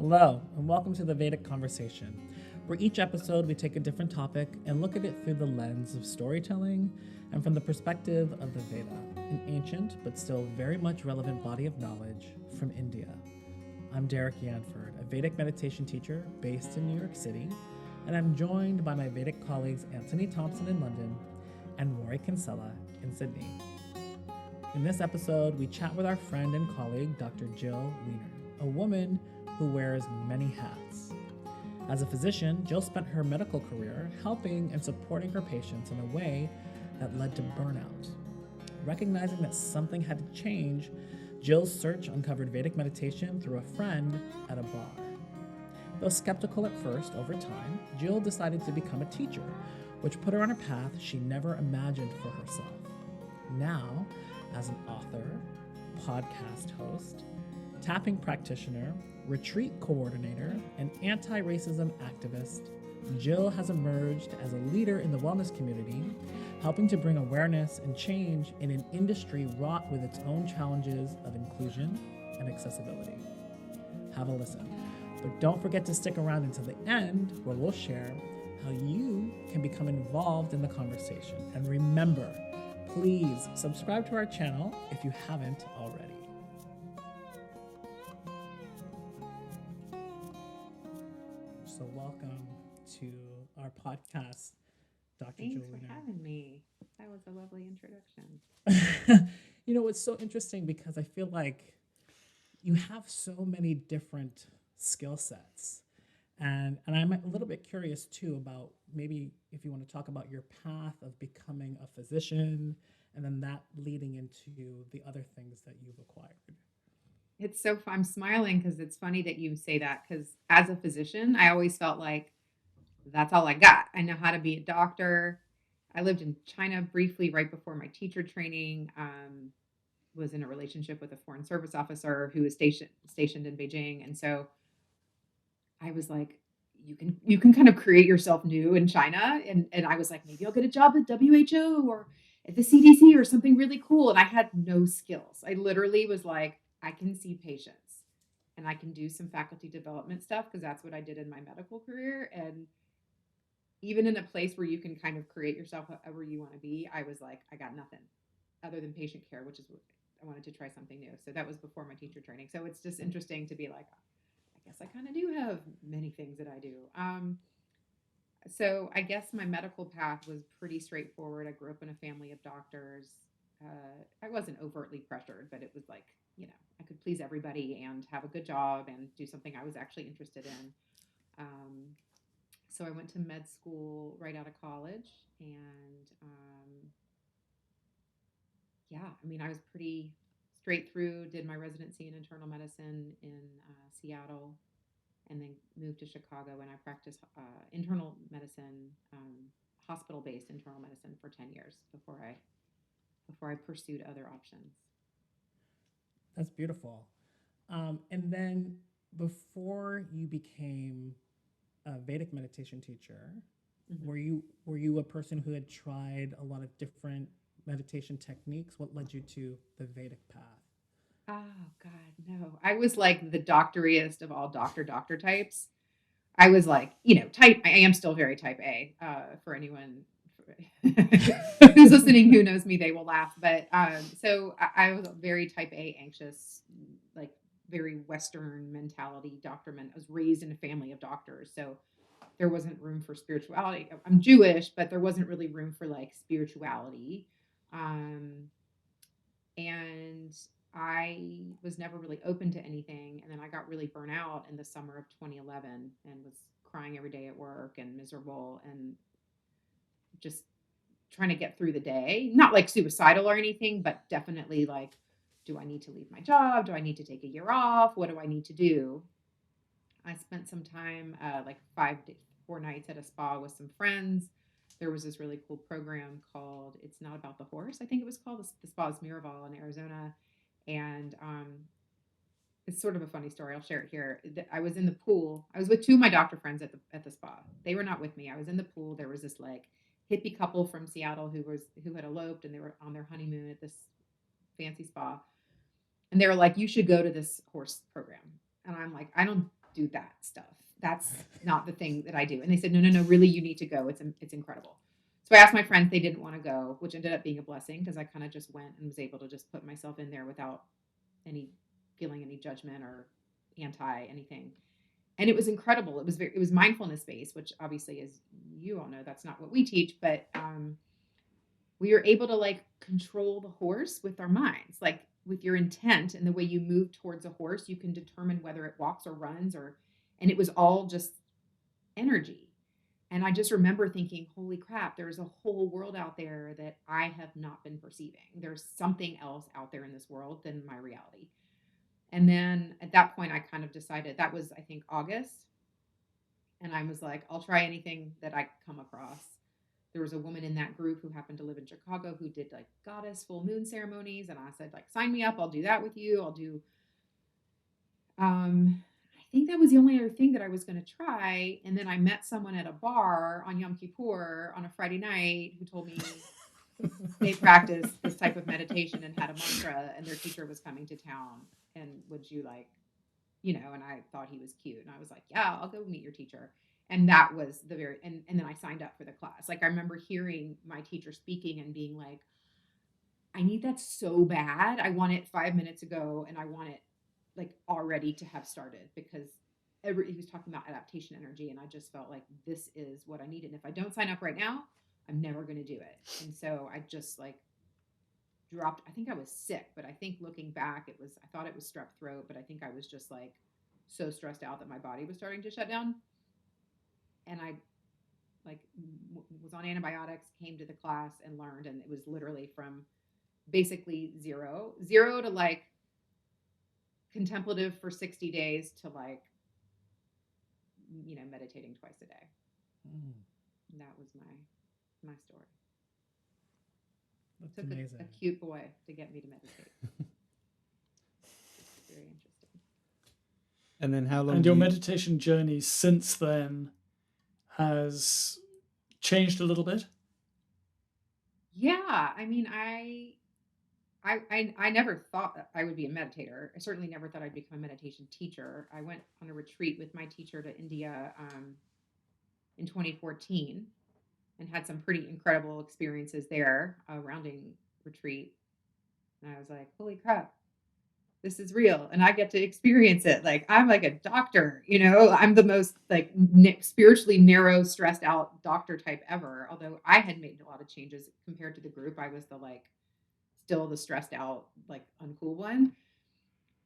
Hello, and welcome to the Vedic Conversation, where each episode we take a different topic and look at it through the lens of storytelling and from the perspective of the Veda, an ancient but still very much relevant body of knowledge from India. I'm Derrick Yanford, a Vedic meditation teacher based in New York City, and I'm joined by my Vedic colleagues Thompson in London and Rory Kinsella in Sydney. In this episode, we chat with our friend and colleague, Dr. Jill Wener, a woman who wears many hats. As a physician, Jill spent her medical career helping and supporting her patients in a way that led to burnout. Recognizing that something had to change, Jill's search uncovered Vedic meditation through a friend at a bar. Though skeptical at first, over time, Jill decided to become a teacher, which put her on a path she never imagined for herself. Now, as an author, podcast host, tapping practitioner, retreat coordinator, and anti-racism activist, Jill has emerged as a leader in the wellness community, helping to bring awareness and change in an industry wrought with its own challenges of inclusion and accessibility. Have a listen, but don't forget to stick around until the end, where we'll share how you can become involved in the conversation. And remember, please subscribe to our channel if you haven't already. So welcome to our podcast, Dr. Thanks Jill for Wener. having me. That was a lovely introduction. It's so interesting because I feel like you have so many different skill sets. And I'm a little bit curious too about maybe if you want to talk about your path of becoming a physician and then that leading into the other things that you've acquired. It's so fun. I'm smiling because it's funny that you say that, because as a physician, I always felt like that's all I got. I know how to be a doctor. I lived in China briefly right before my teacher training. Was in a relationship with a foreign service officer who was stationed in Beijing, and so I was like, you can kind of create yourself new in China, and I was like, maybe I'll get a job at WHO or at the CDC or something really cool. And I had no skills. I literally was like, I can see patients and I can do some faculty development stuff because that's what I did in my medical career. And even in a place where you can kind of create yourself however you want to be, I was like, I got nothing other than patient care, which is what I wanted to try something new. So that was before my teacher training. So it's just interesting to be like, I guess I kind of do have many things that I do. So I guess my medical path was pretty straightforward. I grew up in a family of doctors. I wasn't overtly pressured, but it was like, I could please everybody and have a good job and do something I was actually interested in. So I went to med school right out of college, and I was pretty straight through, did my residency in internal medicine in Seattle, and then moved to Chicago, and I practiced internal medicine, hospital-based internal medicine for 10 years before I pursued other options. That's beautiful. And then before you became a Vedic meditation teacher, Mm-hmm. were you a person who had tried a lot of different meditation techniques? What led you to the Vedic path? Oh God, no. I was like the doctoriest of all doctor types. I was like, I am still very type A. For anyone who's listening who knows me, they will laugh. But so I was very type A, anxious, like very Western mentality doctor. I was raised in a family of doctors, so there wasn't room for spirituality. I'm Jewish, but there wasn't really room for like spirituality. Um, and I was never really open to anything. And then I got really burnt out in the summer of 2011 and was crying every day at work and miserable and just trying to get through the day. Not like suicidal or anything, but definitely like, do I need to leave my job? Do I need to take a year off? What do I need to do? I spent some time, like 4 nights at a spa with some friends. There was this really cool program called It's Not About the Horse, I think it was called. The spa is Miraval in Arizona. And it's sort of a funny story. I'll share it here. I was in the pool. I was with 2 of my doctor friends at the spa. They were not with me. I was in the pool. There was this like hippie couple from Seattle who had eloped, and they were on their honeymoon at this fancy spa. And they were like, you should go to this horse program. And I'm like, I don't do that stuff. That's not the thing that I do. And they said, no, really, you need to go. It's incredible. So I asked my friends, they didn't want to go, which ended up being a blessing because I kind of just went and was able to just put myself in there without feeling any judgment or anti anything. And it was incredible. It was mindfulness based, which obviously, as you all know, that's not what we teach, but we are able to like control the horse with our minds, like with your intent and the way you move towards a horse, you can determine whether it walks or runs and it was all just energy. And I just remember thinking, holy crap, there's a whole world out there that I have not been perceiving. There's something else out there in this world than my reality. And then at that point, I kind of decided that was, I think, August. And I was like, I'll try anything that I come across. There was a woman in that group who happened to live in Chicago who did like goddess full moon ceremonies. And I said, like, sign me up. I'll do that with you. I'll do, I think that was the only other thing that I was going to try. And then I met someone at a bar on Yom Kippur on a Friday night who told me they practiced this type of meditation and had a mantra, and their teacher was coming to town. And would you like, and I thought he was cute. And I was like, yeah, I'll go meet your teacher. And that was and then I signed up for the class. Like I remember hearing my teacher speaking and being like, I need that so bad. I want it 5 minutes ago and I want it like already to have started because he was talking about adaptation energy. And I just felt like this is what I need. And if I don't sign up right now, I'm never going to do it. And so I just like dropped. I think I was sick, but I think looking back, I thought it was strep throat, but I think I was just like so stressed out that my body was starting to shut down. And I like was on antibiotics, came to the class and learned. And it was literally from basically zero to like contemplative for 60 days to like, meditating twice a day. And that was my story. That's Took amazing. a cute boy to get me to meditate. Very interesting. And then how long? And your meditation journey since then has changed a little bit? Yeah, I mean, I never thought that I would be a meditator. I certainly never thought I'd become a meditation teacher. I went on a retreat with my teacher to India in 2014 and had some pretty incredible experiences there, a rounding retreat. And I was like, holy crap, this is real. And I get to experience it. Like, I'm like a doctor, I'm the most like spiritually narrow, stressed out doctor type ever. Although I had made a lot of changes compared to the group. I was still the stressed out, like uncool one.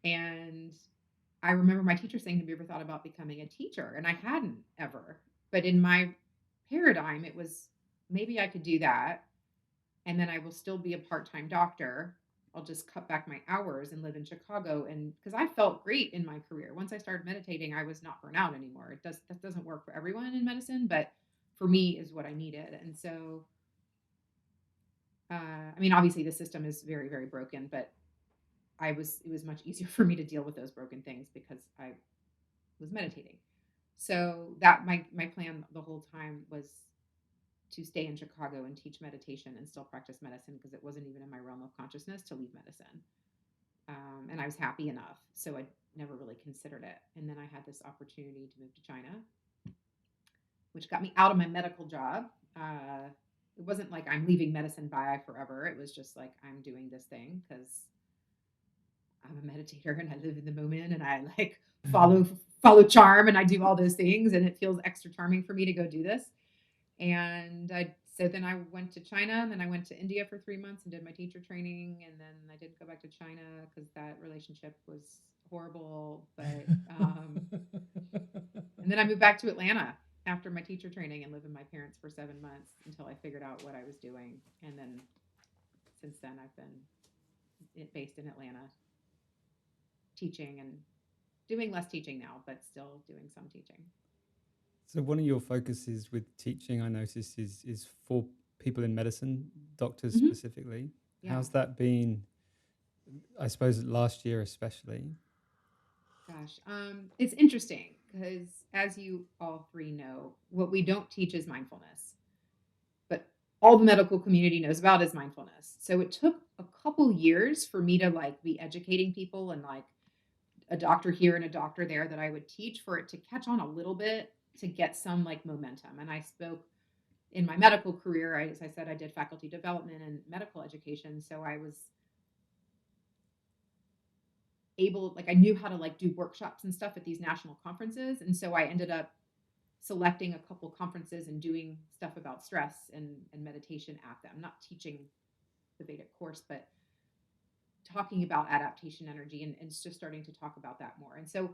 And I remember my teacher saying, have you ever thought about becoming a teacher? And I hadn't ever, but in my paradigm, it was maybe I could do that. And then I will still be a part-time doctor. I'll just cut back my hours and live in Chicago. And because I felt great in my career. Once I started meditating, I was not burnt out anymore. That doesn't work for everyone in medicine, but for me is what I needed. And so, I mean, obviously the system is very, very broken, but it was much easier for me to deal with those broken things because I was meditating. So that my plan the whole time was to stay in Chicago and teach meditation and still practice medicine because it wasn't even in my realm of consciousness to leave medicine. And I was happy enough. So I never really considered it. And then I had this opportunity to move to China, which got me out of my medical job. It wasn't like I'm leaving medicine by forever. It was just like I'm doing this thing because I'm a meditator and I live in the moment and I like follow charm and I do all those things and it feels extra charming for me to go do this. And so then I went to China and then I went to India for 3 months and did my teacher training. And then I didn't go back to China because that relationship was horrible. But and then I moved back to Atlanta after my teacher training and lived with my parents for 7 months until I figured out what I was doing. And then since then I've been based in Atlanta teaching and doing less teaching now, but still doing some teaching. So one of your focuses with teaching, I noticed, is for people in medicine, doctors specifically. Yeah. How's that been, I suppose, last year especially? Gosh, it's interesting because as you all three know, what we don't teach is mindfulness. But all the medical community knows about is mindfulness. So it took a couple years for me to like be educating people and like a doctor here and a doctor there that I would teach for it to catch on a little bit, to get some like momentum. And I spoke in my medical career. As I said, I did faculty development and medical education. So I was able, like I knew how to like do workshops and stuff at these national conferences. And so I ended up selecting a couple conferences and doing stuff about stress and meditation at them, not teaching the Vedic course, but talking about adaptation energy and just starting to talk about that more. And so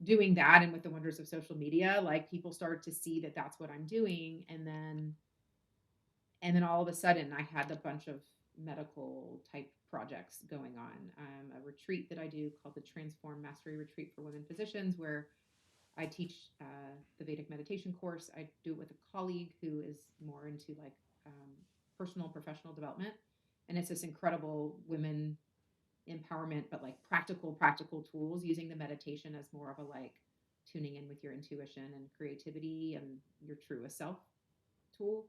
doing that, and with the wonders of social media, like people started to see that that's what I'm doing. And then all of a sudden I had a bunch of medical type projects going on. A retreat that I do called the Transform Mastery Retreat for Women Physicians, where I teach the Vedic Meditation course. I do it with a colleague who is more into like personal professional development. And it's this incredible women empowerment, but like practical tools, using the meditation as more of a like tuning in with your intuition and creativity and your truest self tool.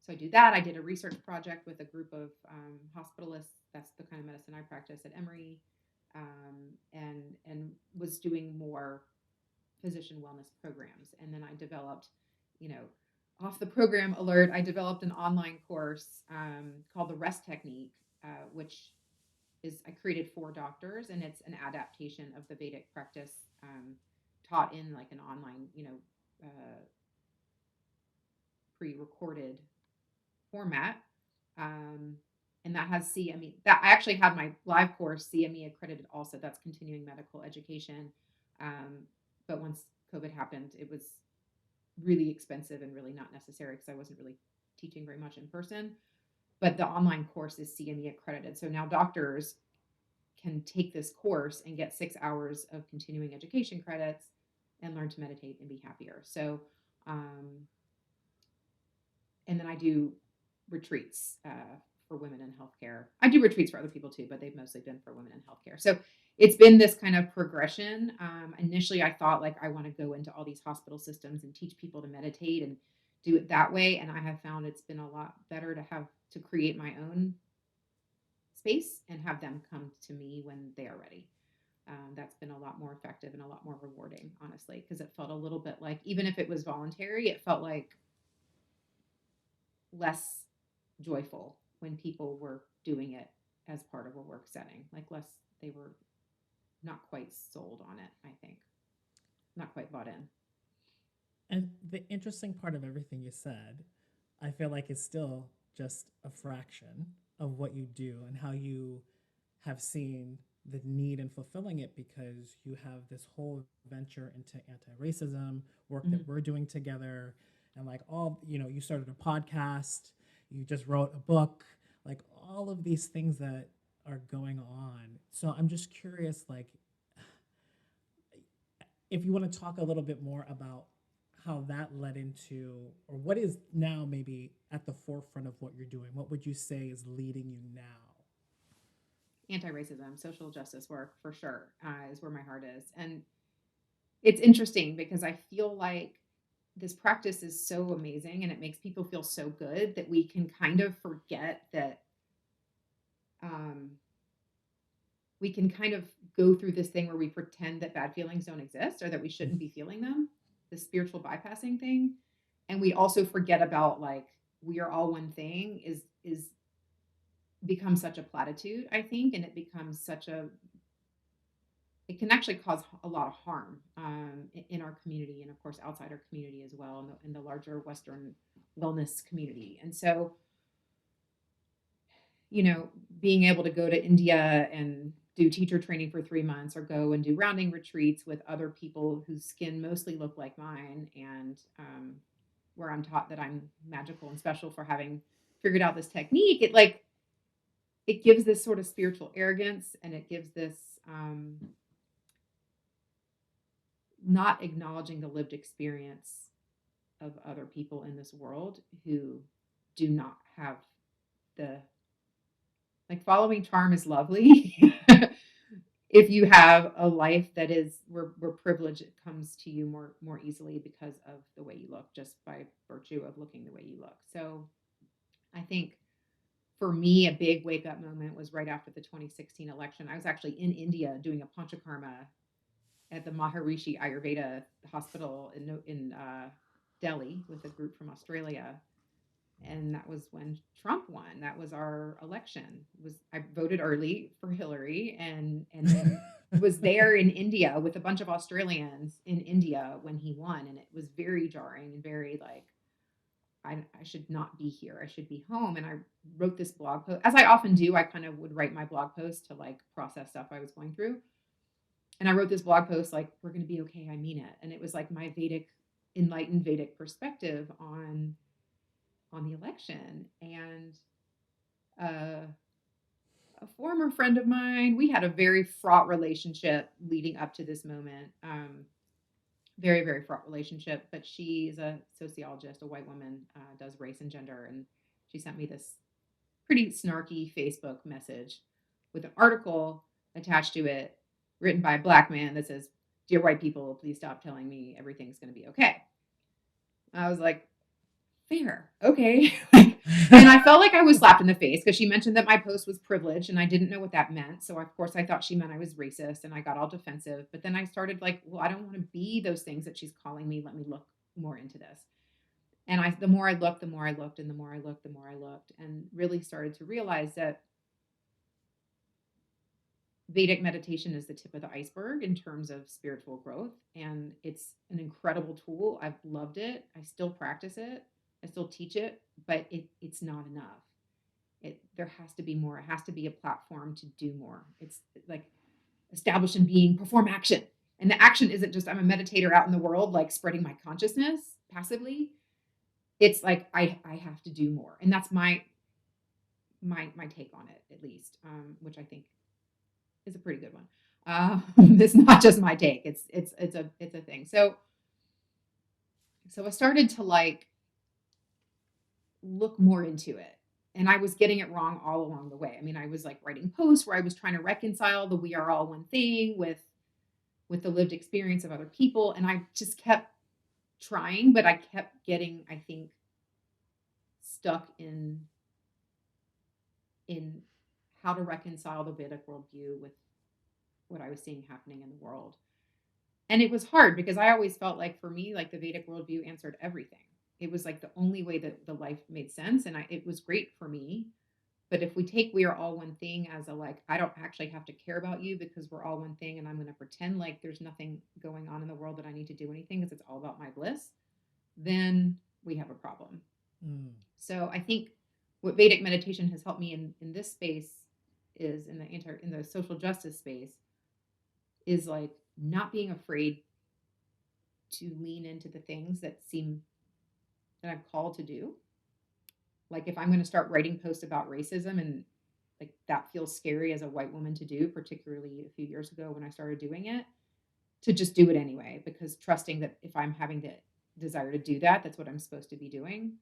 So I do that. I did a research project with a group of hospitalists. That's the kind of medicine I practice at Emory, and was doing more physician wellness programs. And then I developed, off the program alert, I developed an online course called the Rest Technique, which is I created for doctors, and it's an adaptation of the Vedic practice taught in like an online, pre-recorded format. And that has CME. That I actually had my live course CME accredited also. That's continuing medical education. But once COVID happened, it was really expensive and really not necessary because I wasn't really teaching very much in person. But the online course is CME accredited. So now doctors can take this course and get 6 hours of continuing education credits and learn to meditate and be happier. So, and then I do retreats for women in healthcare. I do retreats for other people too, but they've mostly been for women in healthcare. So it's been this kind of progression. Initially, I thought like I want to go into all these hospital systems and teach people to meditate and do it that way. And I have found it's been a lot better to create my own space and have them come to me when they are ready. That's been a lot more effective and a lot more rewarding, honestly, because it felt a little bit like, even if it was voluntary, it felt like less joyful when people were doing it as part of a work setting. Like they were not quite sold on it, I think. Not quite bought in. And the interesting part of everything you said, I feel like is still just a fraction of what you do and how you have seen the need in fulfilling it, because you have this whole venture into anti-racism work that we're doing together. And like you started a podcast, you just wrote a book, like all of these things that are going on. So I'm just curious, like, if you want to talk a little bit more about how that led into, or what is now maybe at the forefront of what you're doing. What would you say is leading you now? Anti-racism, social justice work, for sure, is where my heart is. And it's interesting because I feel like this practice is so amazing and it makes people feel so good that we can kind of forget that we can kind of go through this thing where we pretend that bad feelings don't exist or that we shouldn't be feeling them, the spiritual bypassing thing. And we also forget about like, we are all one thing is becomes such a platitude, I think. And it becomes it can actually cause a lot of harm in our community, and of course outside our community as well, in the larger Western wellness community. And so, being able to go to India and do teacher training for 3 months, or go and do rounding retreats with other people whose skin mostly look like mine, and where I'm taught that I'm magical and special for having figured out this technique, it gives this sort of spiritual arrogance, and it gives this not acknowledging the lived experience of other people in this world who do not have following charm is lovely. If you have a life that is where privilege comes to you more easily because of the way you look, just by virtue of looking the way you look. So I think for me, a big wake up moment was right after the 2016 election. I was actually in India doing a panchakarma at the Maharishi Ayurveda Hospital in Delhi with a group from Australia. And that was when Trump won. That was our election. I voted early for Hillary, and then was there in India with a bunch of Australians in India when he won, and it was very jarring and very like, I should not be here. I should be home. And I wrote this blog post, as I often do. I kind of would write my blog post to like process stuff I was going through. And I wrote this blog post like, we're going to be okay. I mean it. And it was like my enlightened Vedic perspective on the election. And a former friend of mine, we had a very fraught relationship leading up to this moment. Very, very fraught relationship, but she's a sociologist, a white woman, does race and gender. And she sent me this pretty snarky Facebook message with an article attached to it written by a Black man that says, "Dear white people, please stop telling me everything's going to be okay." I was like, fair. Okay. And I felt like I was slapped in the face because she mentioned that my post was privileged and I didn't know what that meant. So of course I thought she meant I was racist and I got all defensive. But then I started like, well, I don't want to be those things that she's calling me. Let me look more into this. And the more I looked, the more I looked, and the more I looked, the more I looked, and really started to realize that Vedic meditation is the tip of the iceberg in terms of spiritual growth. And it's an incredible tool. I've loved it. I still practice it. I still teach it, but it's not enough. There has to be more. It has to be a platform to do more. It's like establish and being, perform action. And the action isn't just I'm a meditator out in the world, like spreading my consciousness passively. It's like I have to do more. And that's my take on it, at least, which I think is a pretty good one. It's not just my take. It's a thing. So I started to like look more into it, and I was getting it wrong all along the way. I mean, I was like writing posts where I was trying to reconcile the "we are all one" thing with the lived experience of other people, and I just kept trying, but I kept getting, I think, stuck in how to reconcile the Vedic worldview with what I was seeing happening in the world. And it was hard because I always felt like for me, like the Vedic worldview answered everything. It was like the only way that the life made sense. And it was great for me. But if we take "we are all one thing" as a like, I don't actually have to care about you because we're all one thing, and I'm going to pretend like there's nothing going on in the world that I need to do anything because it's all about my bliss, then we have a problem. So I think what Vedic meditation has helped me in this space is in the social justice space is like not being afraid to lean into the things that I'm called to do. Like if I'm going to start writing posts about racism, and like that feels scary as a white woman to do, particularly a few years ago when I started doing it, to just do it anyway, because trusting that if I'm having the desire to do that, that's what I'm supposed to be doing.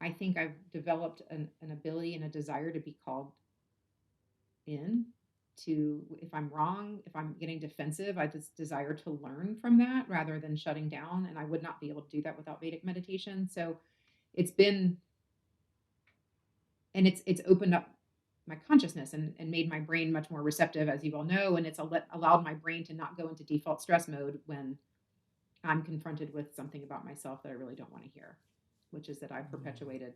I think I've developed an ability and a desire to be called in to, if I'm wrong, if I'm getting defensive, I just desire to learn from that rather than shutting down. And I would not be able to do that without Vedic meditation. So it's opened up my consciousness and made my brain much more receptive, as you all know. And it's allowed my brain to not go into default stress mode when I'm confronted with something about myself that I really don't want to hear, which is that I've perpetuated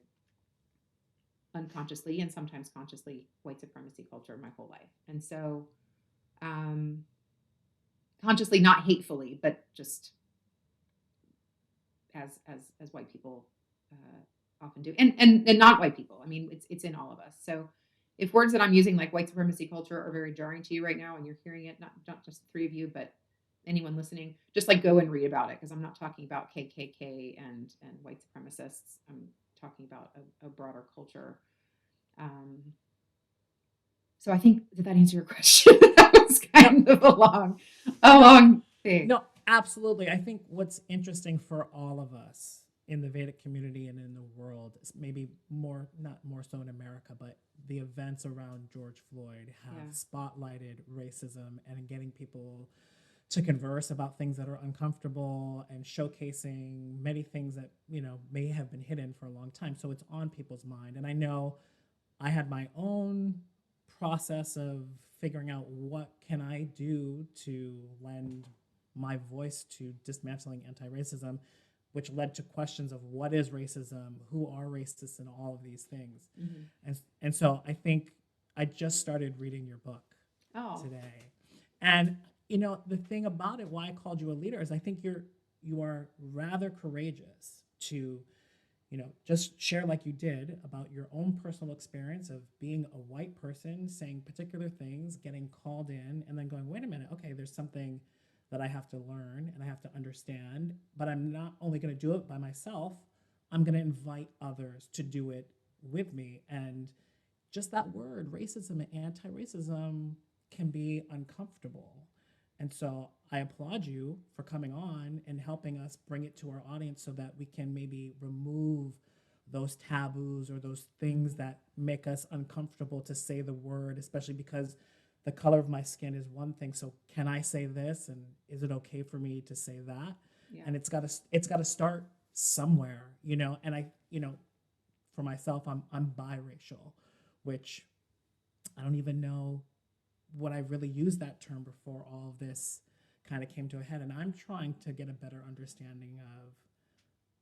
unconsciously and sometimes consciously white supremacy culture my whole life. And so consciously, not hatefully, but just as white people often do, and not white people. I mean, it's in all of us. So if words that I'm using like white supremacy culture are very jarring to you right now and you're hearing it, not just the three of you, but anyone listening, just like go and read about it, because I'm not talking about KKK and white supremacists. I'm talking about a broader culture. So I think, did that answer your question? That was kind of a long thing. No, absolutely. I think what's interesting for all of us in the Vedic community and in the world, maybe not more so in America, but the events around George Floyd have spotlighted racism and getting people to converse about things that are uncomfortable and showcasing many things that, may have been hidden for a long time. So it's on people's mind. And I know I had my own process of figuring out what can I do to lend my voice to dismantling anti-racism, which led to questions of what is racism, who are racists, and all of these things. And so I think I just started reading your book today. And the thing about it, why I called you a leader, is I think you are rather courageous to, just share like you did about your own personal experience of being a white person, saying particular things, getting called in, and then going, wait a minute, okay, there's something that I have to learn and I have to understand, but I'm not only going to do it by myself, I'm going to invite others to do it with me. And just that word, racism and anti-racism, can be uncomfortable. And so I applaud you for coming on and helping us bring it to our audience so that we can maybe remove those taboos or those things that make us uncomfortable to say the word, especially because the color of my skin is one thing. So can I say this? And is it okay for me to say that? Yeah. And it's got to start somewhere, and I, for myself, I'm biracial, which I don't even know what I really used that term before all of this kind of came to a head. And I'm trying to get a better understanding of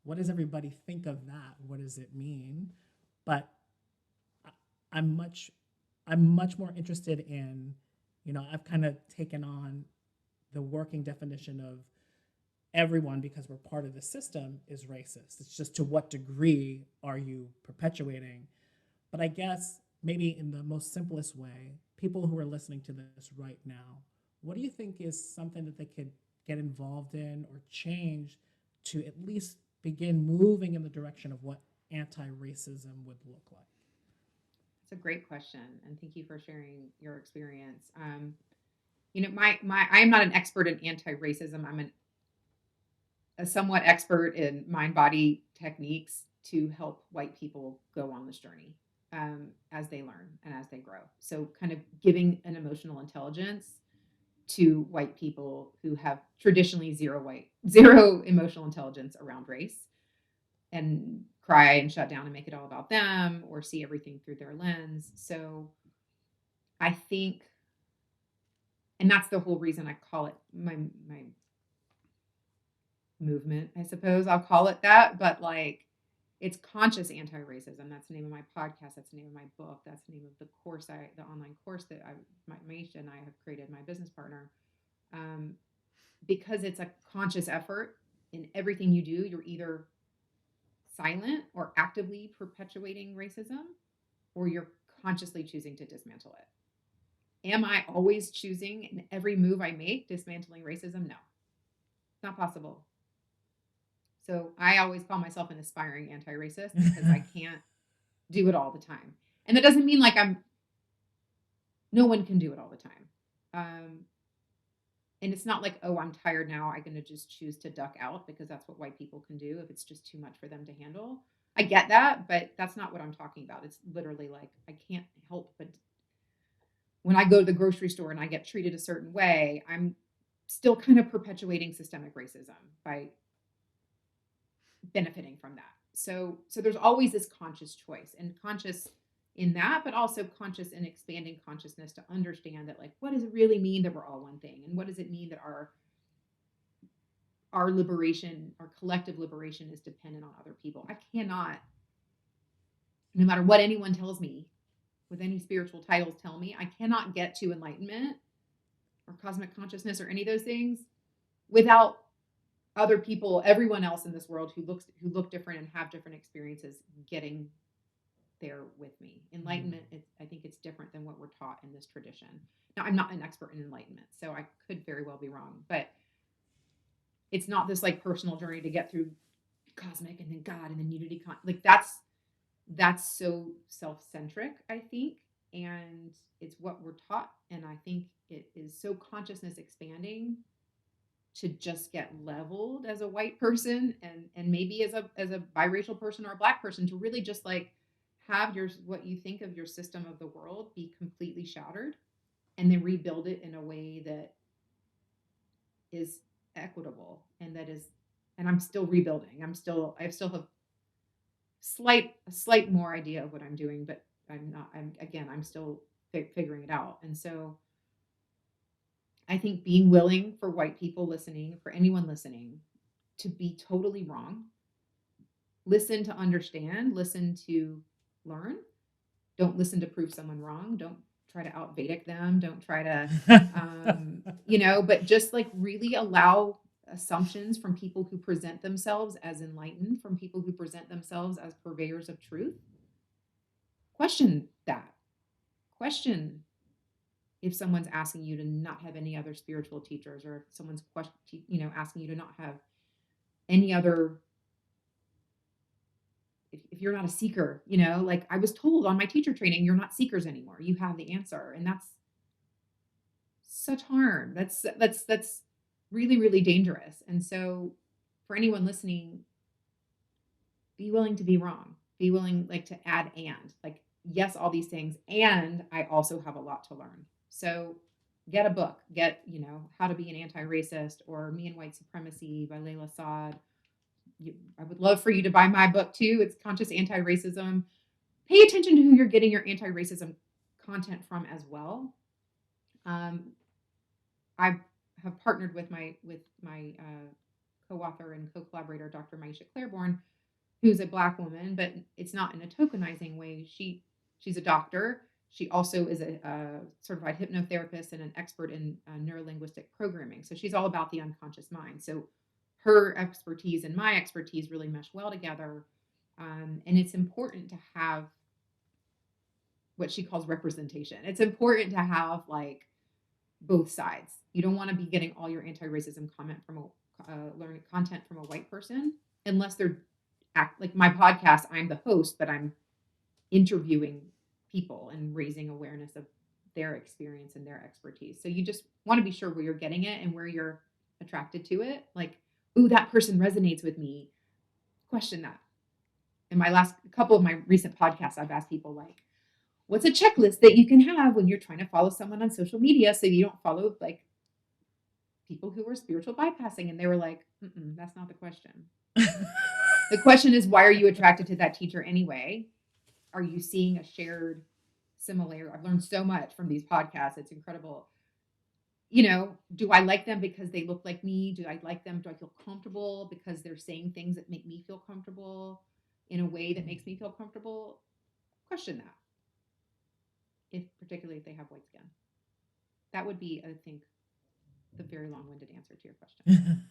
what does everybody think of that? What does it mean? But I'm much more interested in, I've kind of taken on the working definition of everyone, because we're part of the system, is racist. It's just to what degree are you perpetuating? But I guess maybe in the most simplest way, people who are listening to this right now, what do you think is something that they could get involved in or change to at least begin moving in the direction of what anti-racism would look like? It's a great question, and thank you for sharing your experience. I'm not an expert in anti-racism. I'm a somewhat expert in mind-body techniques to help white people go on this journey as they learn and as they grow. So kind of giving an emotional intelligence to white people who have traditionally zero emotional intelligence around race, and cry and shut down and make it all about them or see everything through their lens. So I think, and that's the whole reason I call it my movement, I suppose I'll call it that, but like, it's conscious anti-racism. That's the name of my podcast. That's the name of my book. That's the name of the course, the online course that Maisha and I have created, my business partner, because it's a conscious effort in everything you do. You're either silent or actively perpetuating racism, or you're consciously choosing to dismantle it. Am I always choosing in every move I make dismantling racism? No, it's not possible. So I always call myself an aspiring anti-racist because I can't do it all the time. And that doesn't mean like no one can do it all the time. And it's not like, oh, I'm tired now, I'm going to just choose to duck out, because that's what white people can do if it's just too much for them to handle. I get that, but that's not what I'm talking about. It's literally like, I can't help but when I go to the grocery store and I get treated a certain way, I'm still kind of perpetuating systemic racism by benefiting from that. So there's always this conscious choice, and conscious in that, but also conscious in expanding consciousness to understand that, like, what does it really mean that we're all one thing? And what does it mean that our liberation, our collective liberation, is dependent on other people? I cannot, no matter what anyone tells me, with any spiritual titles tell me, I cannot get to enlightenment or cosmic consciousness or any of those things without other people, everyone else in this world who look different and have different experiences, getting there with me. Enlightenment, I think it's different than what we're taught in this tradition. Now, I'm not an expert in enlightenment, so I could very well be wrong, but it's not this like personal journey to get through cosmic and then God and then unity. Like that's so self-centric, I think, and it's what we're taught. And I think it is so consciousness expanding to just get leveled as a white person and maybe as a biracial person or a Black person, to really just like have what you think of your system of the world be completely shattered, and then rebuild it in a way that is equitable, and I'm still rebuilding. I still have a slight more idea of what I'm doing, but I'm still figuring it out. And so I think being willing for white people listening, for anyone listening, to be totally wrong, listen to understand, listen to learn. Don't listen to prove someone wrong. Don't try to out Vedic them. Don't try to, but just like really allow assumptions from people who present themselves as enlightened, from people who present themselves as purveyors of truth. Question that. Question if someone's asking you to not have any other spiritual teachers, or if someone's asking you to not have any other, if you're not a seeker, like I was told on my teacher training, you're not seekers anymore. You have the answer. And that's such harm. That's really, really dangerous. And so for anyone listening, be willing to be wrong. Be willing to add yes, all these things. And I also have a lot to learn. So get a book, How to Be an Anti-Racist, or Me and White Supremacy by Layla Saad. I would love for you to buy my book too. It's Conscious Anti-Racism. Pay attention to who you're getting your anti-racism content from as well. I have partnered with my co-author and co-collaborator, Dr. Maisha Claiborne, who's a Black woman, but it's not in a tokenizing way. She's a doctor. She also is a certified hypnotherapist and an expert in neurolinguistic programming. So she's all about the unconscious mind. So her expertise and my expertise really mesh well together. And it's important to have what she calls representation. It's important to have both sides. You don't want to be getting all your anti-racism content from a white person, unless they're like my podcast. I'm the host, but I'm interviewing people and raising awareness of their experience and their expertise. So you just want to be sure where you're getting it and where you're attracted to it. Ooh, that person resonates with me. Question that. In my last couple of my recent podcasts, I've asked people what's a checklist that you can have when you're trying to follow someone on social media so you don't follow people who are spiritual bypassing? And they were like, that's not the question. The question is, why are you attracted to that teacher anyway? Are you seeing a shared similarity? I've learned so much from these podcasts. It's incredible. Do I like them because they look like me? Do I like them? Do I feel comfortable because they're saying things that make me feel comfortable in a way that makes me feel comfortable? Question that. Particularly if they have white skin. That would be, I think, the very long-winded answer to your question.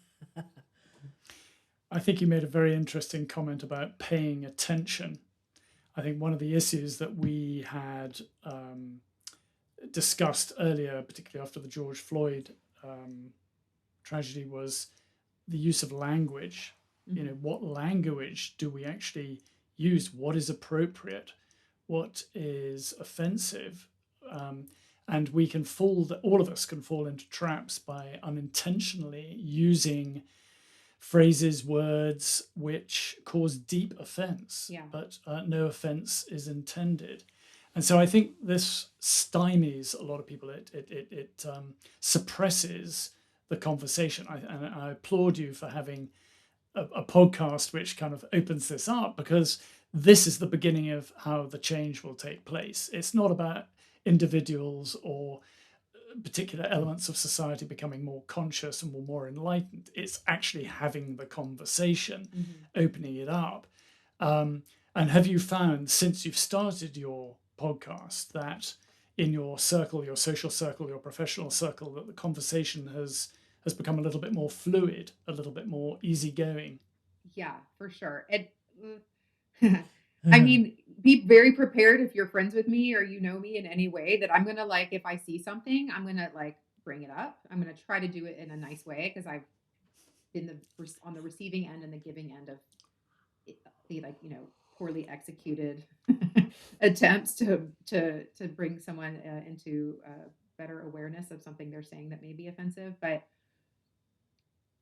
I think you made a very interesting comment about paying attention. I think one of the issues that we had discussed earlier, particularly after the George Floyd tragedy, was the use of language. Mm-hmm. What language do we actually use? What is appropriate? What is offensive? And we can all of us can fall into traps by unintentionally using phrases, words which cause deep offense, but no offense is intended. And so I think this stymies a lot of people. It suppresses the conversation. And I applaud you for having a podcast which kind of opens this up, because this is the beginning of how the change will take place. It's not about individuals or particular elements of society becoming more conscious and more enlightened. It's actually having the conversation, opening it up. And have you found, since you've started your podcast, that in your circle, your social circle, your professional circle, that the conversation has become a little bit more fluid, a little bit more easygoing? Yeah, for sure. I mean, be very prepared if you're friends with me or you know me in any way, that I'm going to if I see something, I'm going to bring it up. I'm going to try to do it in a nice way, because I've been on the receiving end and the giving end of poorly executed attempts to bring someone into better awareness of something they're saying that may be offensive. But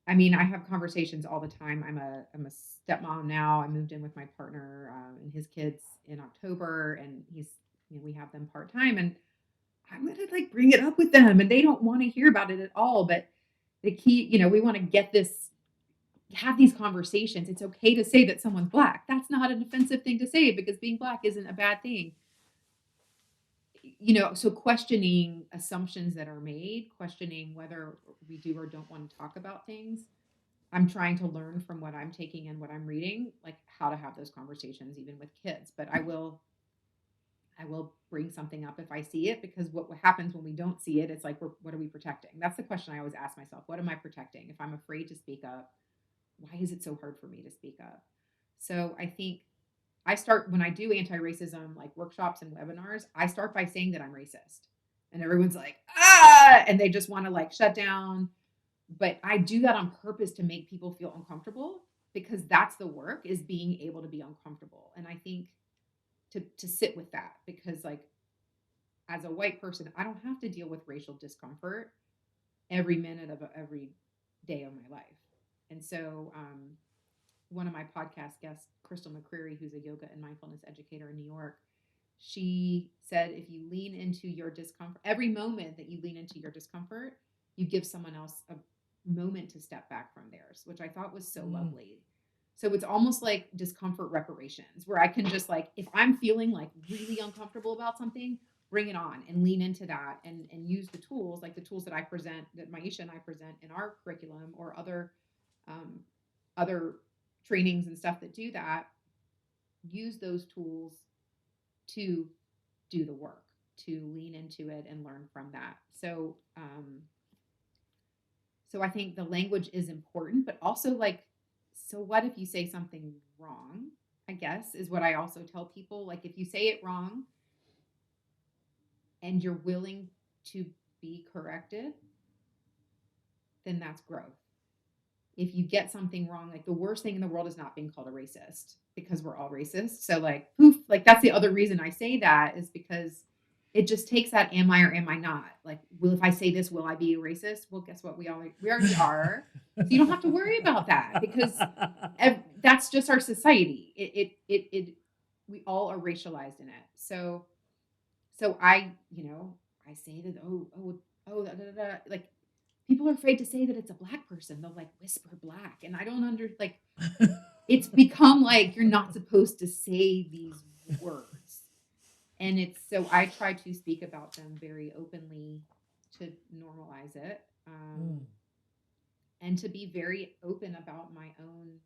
I mean, I have conversations all the time. I'm a stepmom now. I moved in with my partner and his kids in October, and we have them part-time, and I'm going to bring it up with them, and they don't want to hear about it at all. But the key, we want to have these conversations. It's okay to say that someone's Black. That's not an offensive thing to say because being Black isn't a bad thing. So questioning assumptions that are made, questioning whether we do or don't want to talk about things. I'm trying to learn from what I'm taking and what I'm reading, like how to have those conversations even with kids. But I will bring something up if I see it, because what happens when we don't see it, it's like, what are we protecting? That's the question I always ask myself. What am I protecting? If I'm afraid to speak up, why is it so hard for me to speak up? So I think when I do anti-racism, like workshops and webinars, I start by saying that I'm racist. And everyone's like, and they just want to like shut down. But I do that on purpose to make people feel uncomfortable, because that's the work, is being able to be uncomfortable. And I think to sit with that, because like as a white person, I don't have to deal with racial discomfort every minute of every day of my life. And so one of my podcast guests, Crystal McCreary, who's a yoga and mindfulness educator in New York, she said, if you lean into your discomfort, every moment that you lean into your discomfort, you give someone else a moment to step back from theirs, which I thought was so lovely. So it's almost like discomfort reparations, where I can just like, if I'm feeling like really uncomfortable about something, bring it on and lean into that and use the tools, like the tools that I present, that Maisha and I present in our curriculum, or other trainings and stuff that do that. Use those tools to do the work, to lean into it and learn from that. So I think the language is important, but also like, so what if you say something wrong, I guess, is what I also tell people. Like, if you say it wrong and you're willing to be corrected, then that's growth. If you get something wrong, like the worst thing in the world is not being called a racist, because we're all racist. So like, poof, like that's the other reason I say that, is because it just takes that am I or am I not? Like, if I say this, will I be a racist? Well, guess what? We already are. So you don't have to worry about that, because that's just our society. We all are racialized in it. So I say that, da, da, da, like, people are afraid to say that it's a Black person. They'll like whisper Black. And I don't it's become like, you're not supposed to say these words. And so I try to speak about them very openly to normalize it. And to be very open about my own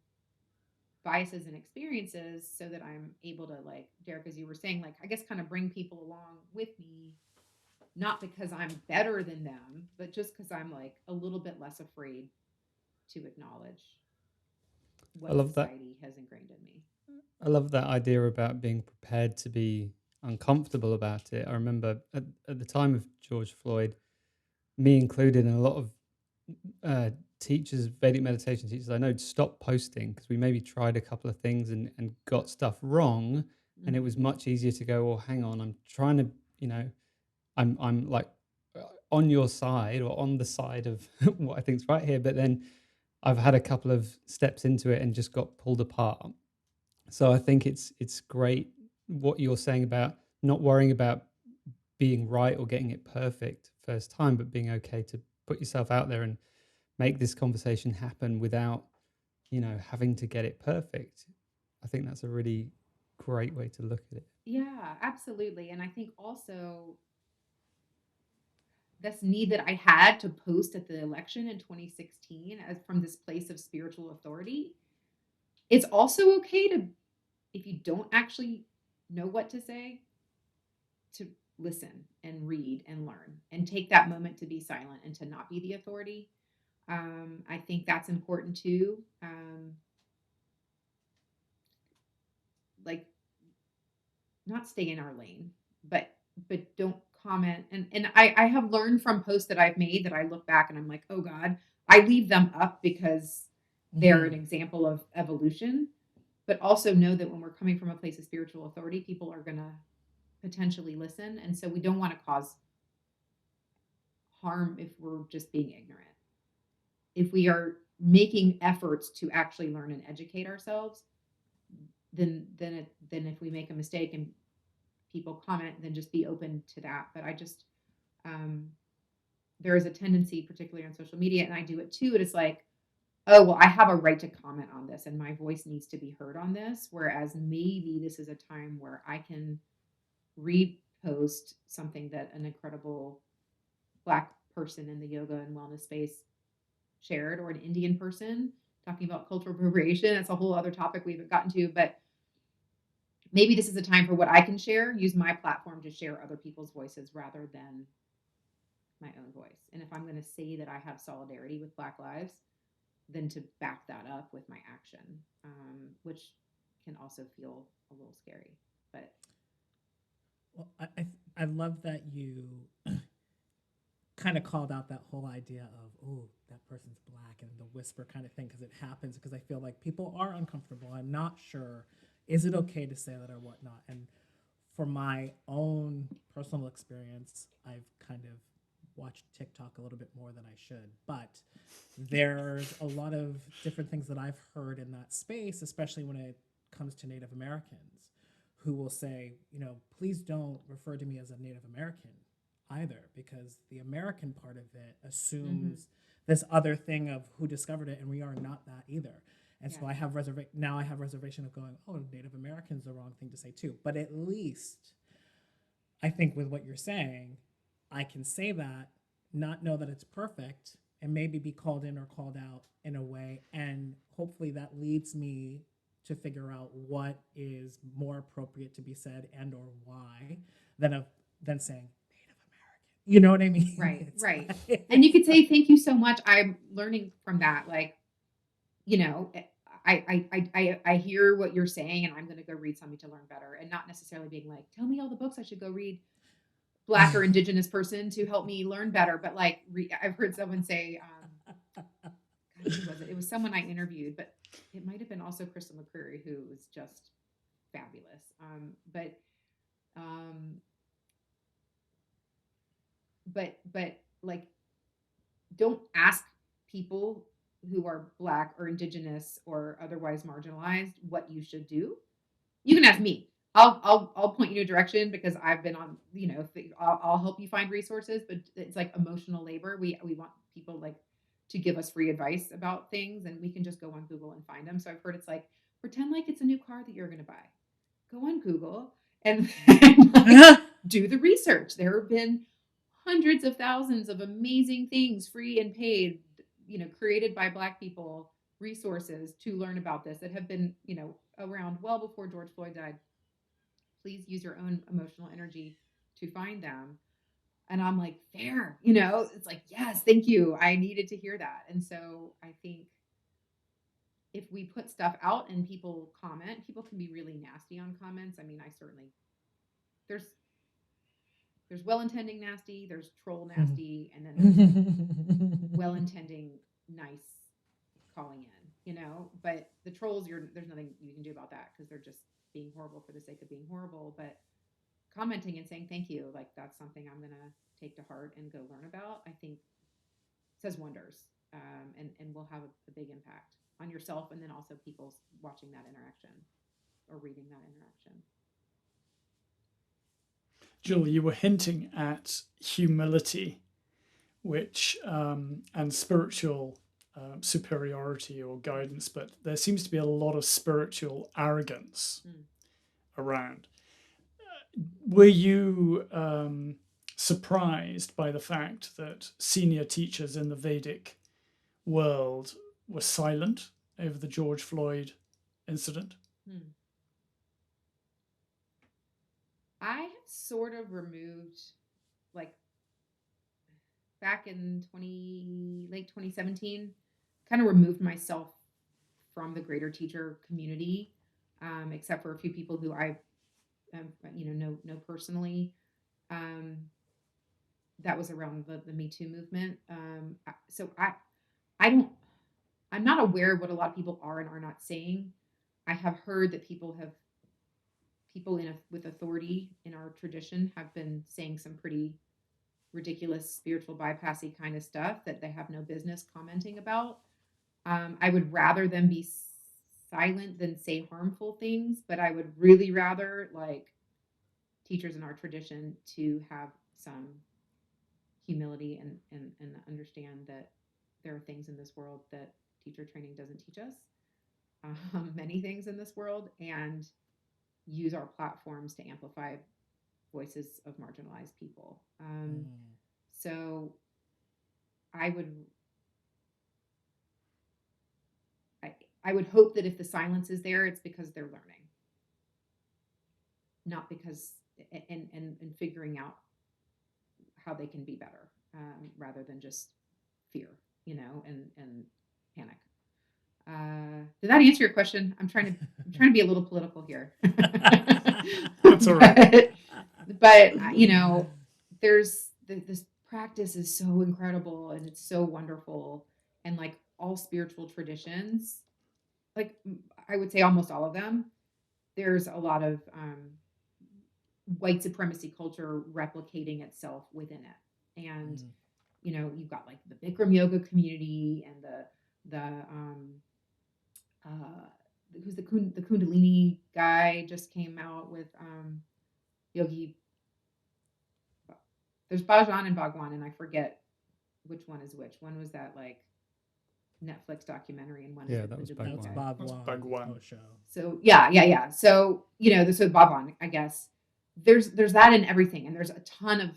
biases and experiences, so that I'm able to, like, Derrick, as you were saying, like, I guess kind of bring people along with me, not because I'm better than them, but just because I'm like a little bit less afraid to acknowledge what society has ingrained in me. I love that idea about being prepared to be uncomfortable about it. I remember at the time of George Floyd, me included, and a lot of teachers, Vedic meditation teachers I know, stopped posting because we maybe tried a couple of things and got stuff wrong. And it was much easier to go, well, hang on, I'm trying to, I'm like on your side, or on the side of what I think's right here. But then I've had a couple of steps into it and just got pulled apart. So I think it's great what you're saying about not worrying about being right or getting it perfect first time, but being okay to put yourself out there and make this conversation happen without, having to get it perfect. I think that's a really great way to look at it. Yeah, absolutely. And I think also this need that I had to post at the election in 2016, as from this place of spiritual authority. It's also okay to, if you don't actually know what to say, to listen and read and learn and take that moment to be silent and to not be the authority. I think that's important too. Like, not stay in our lane, but don't comment. And I have learned from posts that I've made that I look back and I'm like, oh God, I leave them up because they're an example of evolution, but also know that when we're coming from a place of spiritual authority, people are going to potentially listen. And so we don't want to cause harm if we're just being ignorant. If we are making efforts to actually learn and educate ourselves, then if we make a mistake and people comment, then just be open to that. But I just, there is a tendency, particularly on social media, and I do it too. It's like, oh, well, I have a right to comment on this and my voice needs to be heard on this. Whereas maybe this is a time where I can repost something that an incredible Black person in the yoga and wellness space shared, or an Indian person talking about cultural appropriation. That's a whole other topic we haven't gotten to, but maybe this is a time for what I can share, use my platform to share other people's voices rather than my own voice. And if I'm going to say that I have solidarity with Black lives, then to back that up with my action, which can also feel a little scary. But well, I love that you kind of called out that whole idea of, oh, that person's Black, and the whisper kind of thing, because it happens, because I feel like people are uncomfortable. I'm not sure, is it okay to say that or whatnot? And for my own personal experience, I've kind of watched TikTok a little bit more than I should, but there's a lot of different things that I've heard in that space, especially when it comes to Native Americans, who will say, please don't refer to me as a Native American either, because the American part of it assumes this other thing of who discovered it, and we are not that either. And so I have reservation of going, oh, Native American's the wrong thing to say too. But at least I think with what you're saying, I can say that, not know that it's perfect, and maybe be called in or called out in a way. And hopefully that leads me to figure out what is more appropriate to be said and or why than saying Native American. You know what I mean? Right, right. And you could say, thank you so much. I'm learning from that. Like, I hear what you're saying, and I'm going to go read something to learn better, and not necessarily being like, tell me all the books I should go read, Black or Indigenous person, to help me learn better. But like, I've heard someone say, God, who was it? It was someone I interviewed, but it might have been also Crystal McCreary, who was just fabulous. But like, don't ask people who are Black or Indigenous or otherwise marginalized what you should do. You can ask me. I'll point you in a direction, because I've been on, I'll help you find resources, but it's like emotional labor. We want people like to give us free advice about things, and we can just go on Google and find them. So I've heard it's like, pretend like it's a new car that you're going to buy. Go on Google and like, do the research. There have been hundreds of thousands of amazing things, free and paid, created by Black people, resources to learn about this that have been, around well before George Floyd died. Please use your own emotional energy to find them. And I'm like, fair, it's like, yes, thank you. I needed to hear that. And so I think if we put stuff out and people comment, people can be really nasty on comments. I mean, there's well-intending nasty, there's troll nasty, and then there's well-intending nice calling in, but the trolls, there's nothing you can do about that, because they're just being horrible for the sake of being horrible. But commenting and saying thank you, like, that's something I'm gonna take to heart and go learn about. I think says wonders, and will have a big impact on yourself, and then also people watching that interaction or reading that interaction. Jill, you were hinting at humility, which and spiritual superiority or guidance, but there seems to be a lot of spiritual arrogance around. Were you surprised by the fact that senior teachers in the Vedic world were silent over the George Floyd incident? I have sort of removed, like, back in late 2017, kind of removed myself from the greater teacher community, except for a few people who I know personally. That was around the Me Too movement. So I'm not aware of what a lot of people are and are not saying. I have heard that people with authority in our tradition have been saying some pretty ridiculous spiritual bypassy kind of stuff that they have no business commenting about. I would rather them be silent than say harmful things, but I would really rather, like, teachers in our tradition to have some humility and understand that there are things in this world that teacher training doesn't teach us, many things in this world, and use our platforms to amplify voices of marginalized people. So I would hope that if the silence is there, it's because they're learning, not because and figuring out how they can be better, rather than just fear, and panic. Did that answer your question? I'm trying to be a little political here. That's all right. But there's this practice is so incredible and it's so wonderful, and like all spiritual traditions, like I would say almost all of them, there's a lot of white supremacy culture replicating itself within it, and you've got like the Bikram yoga community and who's the Kundalini guy just came out with Yogi. There's Bhajan and Bhagwan, and I forget which one is which. One was that like Netflix documentary, and one is that was Kundalini Bhagwan. guy. Bhagwan. Show. So yeah. So so Bhagwan, I guess there's that in everything, and there's a ton of,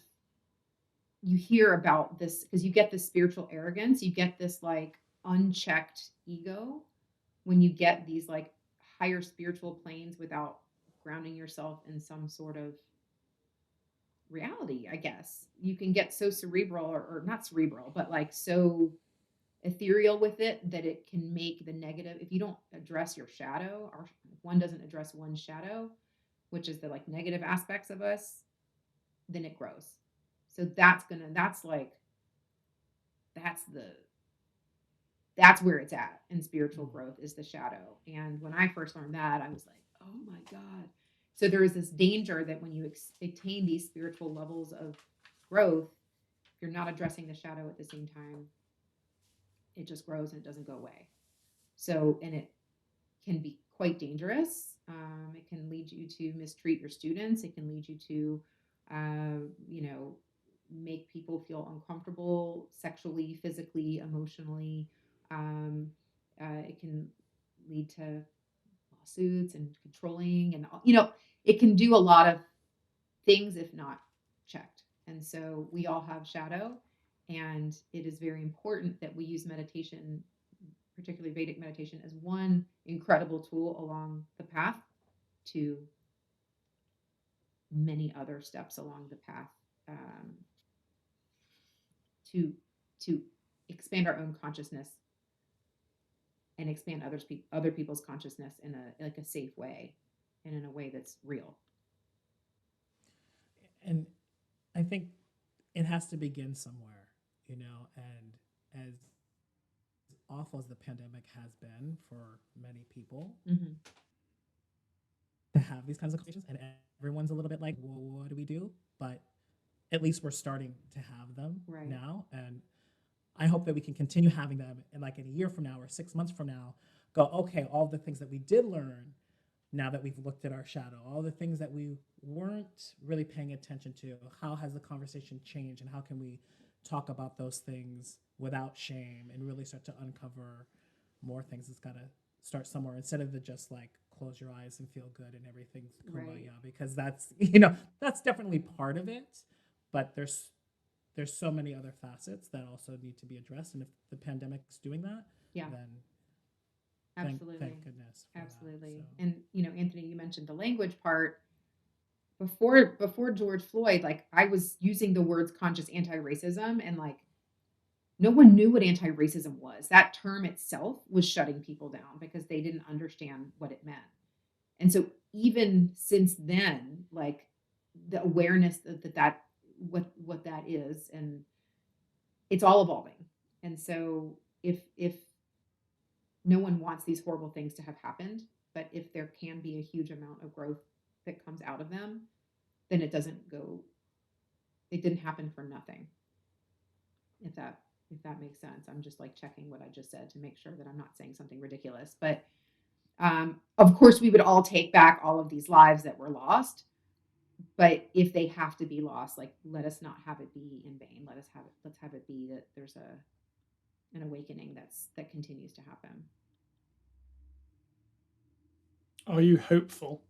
you hear about this because you get this spiritual arrogance, you get this like unchecked ego when you get these like higher spiritual planes without grounding yourself in some sort of reality. I guess you can get so cerebral or not cerebral, but like so ethereal with it that it can make the negative, if you don't address your shadow, or one doesn't address one's shadow, which is the like negative aspects of us, then it grows. So that's where it's at in spiritual growth, is the shadow. And when I first learned that, I was like, oh my God. So there is this danger that when you attain these spiritual levels of growth, if you're not addressing the shadow at the same time, it just grows and it doesn't go away. So, and it can be quite dangerous. It can lead you to mistreat your students. It can lead you to, make people feel uncomfortable sexually, physically, emotionally. It can lead to lawsuits and controlling, and it can do a lot of things if not checked. And so we all have shadow, and it is very important that we use meditation, particularly Vedic meditation, as one incredible tool along the path to many other steps along the path, to expand our own consciousness and expand other people's consciousness in a safe way and in a way that's real. And I think it has to begin somewhere, and as awful as the pandemic has been for many people, to have these kinds of conversations, and everyone's a little bit like, well, what do we do? But at least we're starting to have them now, and I hope that we can continue having them, and like in a year from now or 6 months from now, go, okay, all the things that we did learn, now that we've looked at our shadow, all the things that we weren't really paying attention to, how has the conversation changed, and how can we talk about those things without shame and really start to uncover more things? It's got to start somewhere, instead of the just like close your eyes and feel good and everything's kumbaya, because that's that's definitely part of it, but there's so many other facets that also need to be addressed, and if the pandemic's doing that, then absolutely, thank goodness for absolutely. that, so. And Anthony, you mentioned the language part. Before George Floyd, like I was using the words conscious anti-racism, and like no one knew what anti-racism was. That term itself was shutting people down because they didn't understand what it meant. And so even since then, like the awareness that what that is, and it's all evolving. And so if no one wants these horrible things to have happened, but if there can be a huge amount of growth that comes out of them, then it didn't happen for nothing. If that makes sense. I'm just like checking what I just said to make sure that I'm not saying something ridiculous. But of course we would all take back all of these lives that were lost, But if they have to be lost, like, let us not have it be in vain. Let's have it be that there's an awakening that continues to happen. Are you hopeful?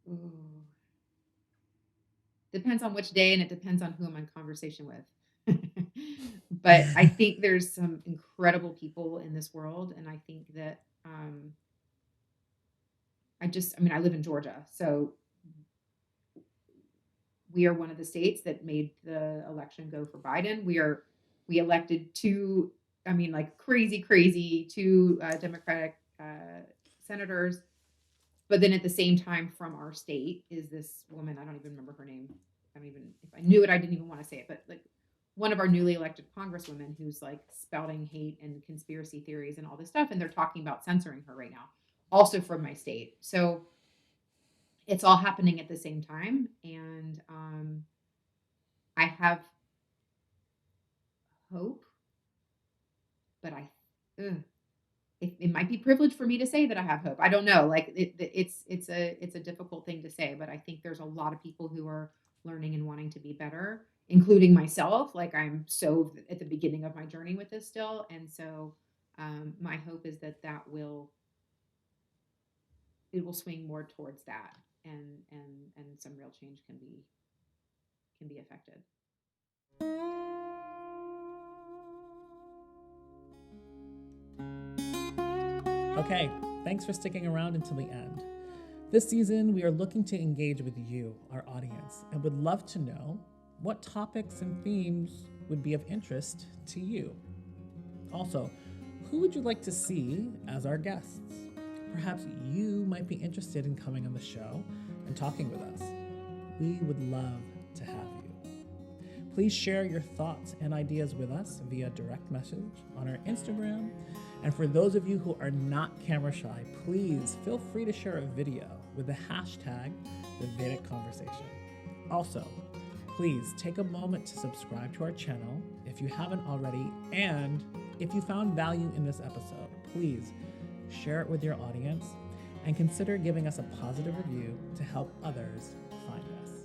Ooh. Depends on which day, and it depends on who I'm in conversation with. But I think there's some incredible people in this world, and I think that I live in Georgia, so we are one of the states that made the election go for Biden. We elected two, crazy two Democratic senators. But then at the same time, from our state is this woman. I don't even remember her name. If I knew it, I didn't even want to say it. But like one of our newly elected congresswomen who's like spouting hate and conspiracy theories and all this stuff. And they're talking about censoring her right now, also from my state. So it's all happening at the same time. And I have hope, but it might be privileged for me to say that I have hope. I don't know. Like it's a difficult thing to say, but I think there's a lot of people who are learning and wanting to be better, including myself. Like I'm so at the beginning of my journey with this still. And so my hope is that it will swing more towards that and some real change can be affected. Okay, thanks for sticking around until the end. This season, we are looking to engage with you, our audience, and would love to know what topics and themes would be of interest to you. Also, who would you like to see as our guests? Perhaps you might be interested in coming on the show and talking with us. We would love to have you. Please share your thoughts and ideas with us via direct message on our Instagram. And for those of you who are not camera shy, please feel free to share a video with the hashtag The Vedic Conversation. Also, please take a moment to subscribe to our channel if you haven't already. And if you found value in this episode, please share it with your audience and consider giving us a positive review to help others find us.